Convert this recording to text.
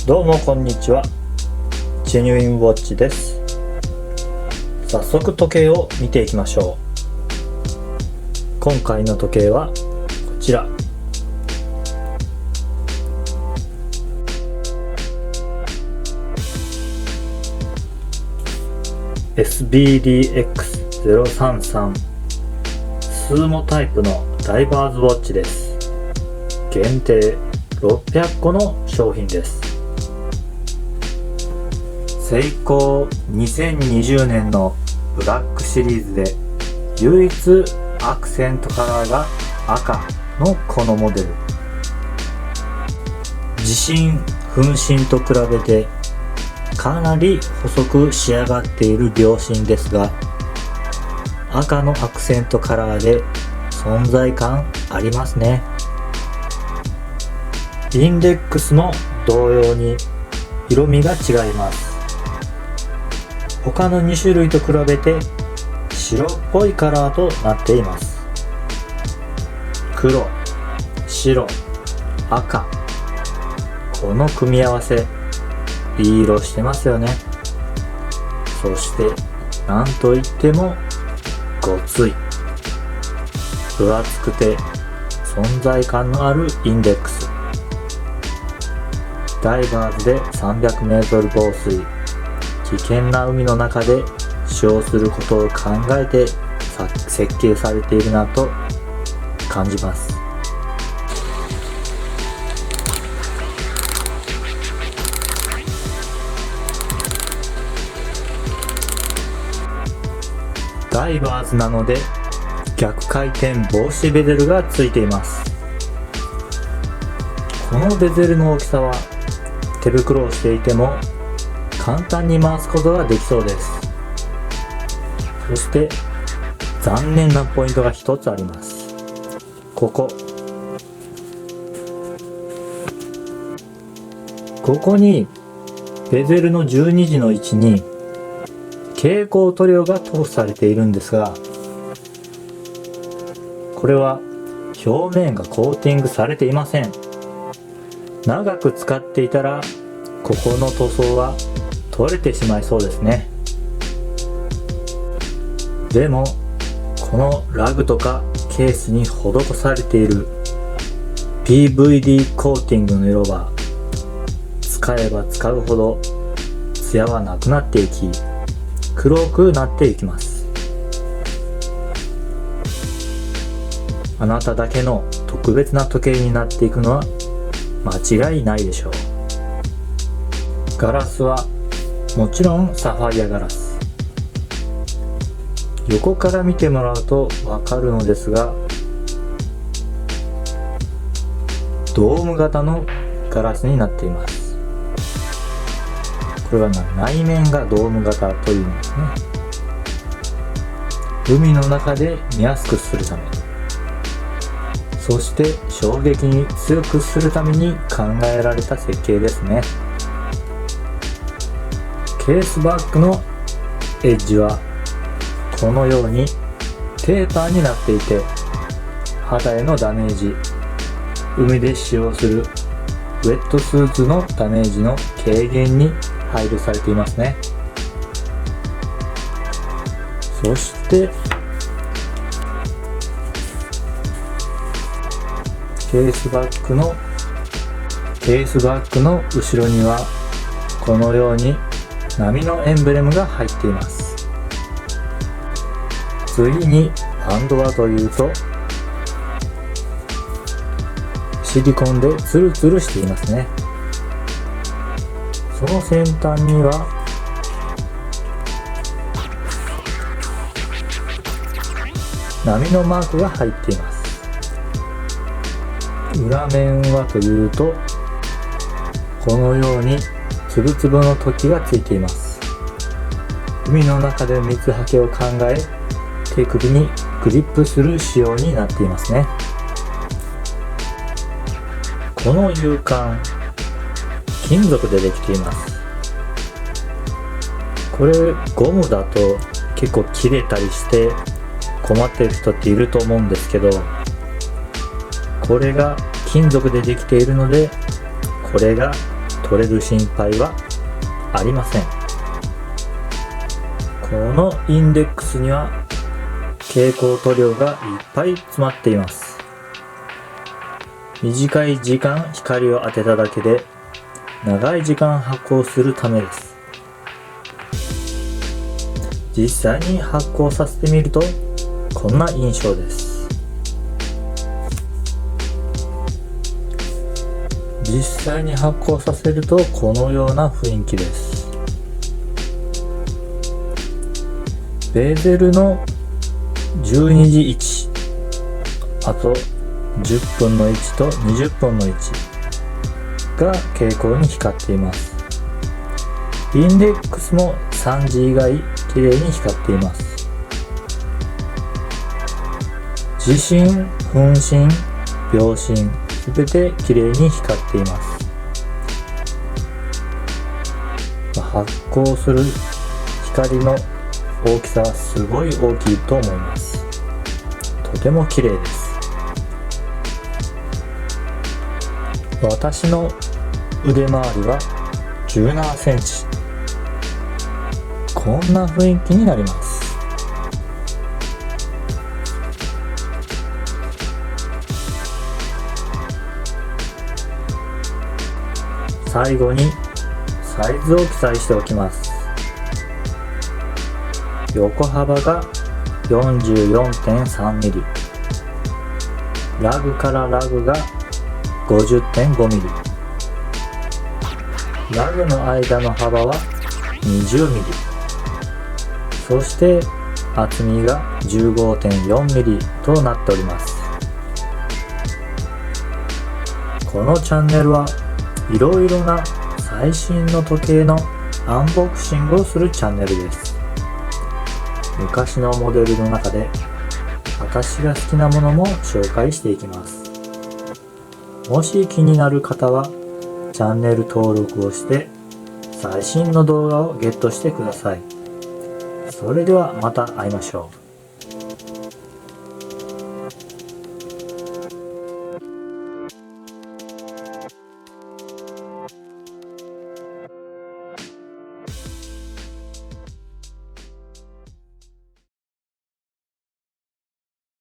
どうもこんにちは。ジェニュインウォッチです。早速時計を見ていきましょう。今回の時計はこちら。SBDX033 スーモタイプのダイバーズウォッチです。限定600個の商品です。セイコー2020年のブラックシリーズで唯一アクセントカラーが赤のこのモデル。自信分身と比べてかなり細く仕上がっている秒針ですが、赤のアクセントカラーで存在感ありますね。インデックスも同様に色味が違います。他の2種類と比べて白っぽいカラーとなっています。黒、白、赤、この組み合わせいい色してますよね。そしてなんといってもごつい、分厚くて存在感のあるインデックス。ダイバーズで 300m 防水、危険な海の中で使用することを考えて設計されているなと感じます。ダイバーズなので逆回転防止ベゼルがついています。このベゼルの大きさは手袋をしていても簡単に回すことができそうです。そして残念なポイントが一つあります。ここにベゼルの12時の位置に蛍光塗料が塗布されているんですが、これは表面がコーティングされていません。長く使っていたらここの塗装は取れてしまいそうですね。でもこのラグとかケースに施されている PVD コーティングの色は使えば使うほど艶はなくなっていき、黒くなっていきます。あなただけの特別な時計になっていくのは間違いないでしょう。ガラスはもちろんサファイアガラス。横から見てもらうとわかるのですが、ドーム型のガラスになっています。これは内面がドーム型というんですね。海の中で見やすくするため、そして衝撃に強くするために考えられた設計ですね。ケースバッグのエッジはこのようにテーパーになっていて、肌へのダメージ、海で使用するウェットスーツのダメージの軽減に配慮されていますね。そしてケースバッグの後ろにはこのように波のエンブレムが入っています。次にバンドはというとシリコンでツルツルしていますね。その先端には波のマークが入っています。裏面はというとこのようにつぶつぶの突起がついています。海の中で水はけを考え、手首にグリップする仕様になっていますね。この勇敢、金属でできています。これゴムだと結構切れたりして困っている人っていると思うんですけど、これが金属でできているので、これが取れる心配はありません。このインデックスには蛍光塗料がいっぱい詰まっています。短い時間光を当てただけで長い時間発光するためです。実際に発光させてみるとこんな印象です。実際に発光させるとこのような雰囲気です。ベーゼルの12時位置、あと10分の1と20分の1が蛍光に光っています。インデックスも3時以外綺麗に光っています。時針、分針、秒針すべて綺麗に光っています。発光する光の大きさはすごい大きいと思います。とても綺麗です。私の腕周りは17センチ。こんな雰囲気になります。最後にサイズを記載しておきます。横幅が 44.3 ミリ、ラグからラグが 50.5 ミリ、ラグの間の幅は20ミリ、そして厚みが 15.4 ミリとなっております。このチャンネルはいろいろな最新の時計のアンボクシングをするチャンネルです。昔のモデルの中で私が好きなものも紹介していきます。もし気になる方はチャンネル登録をして最新の動画をゲットしてください。それではまた会いましょう。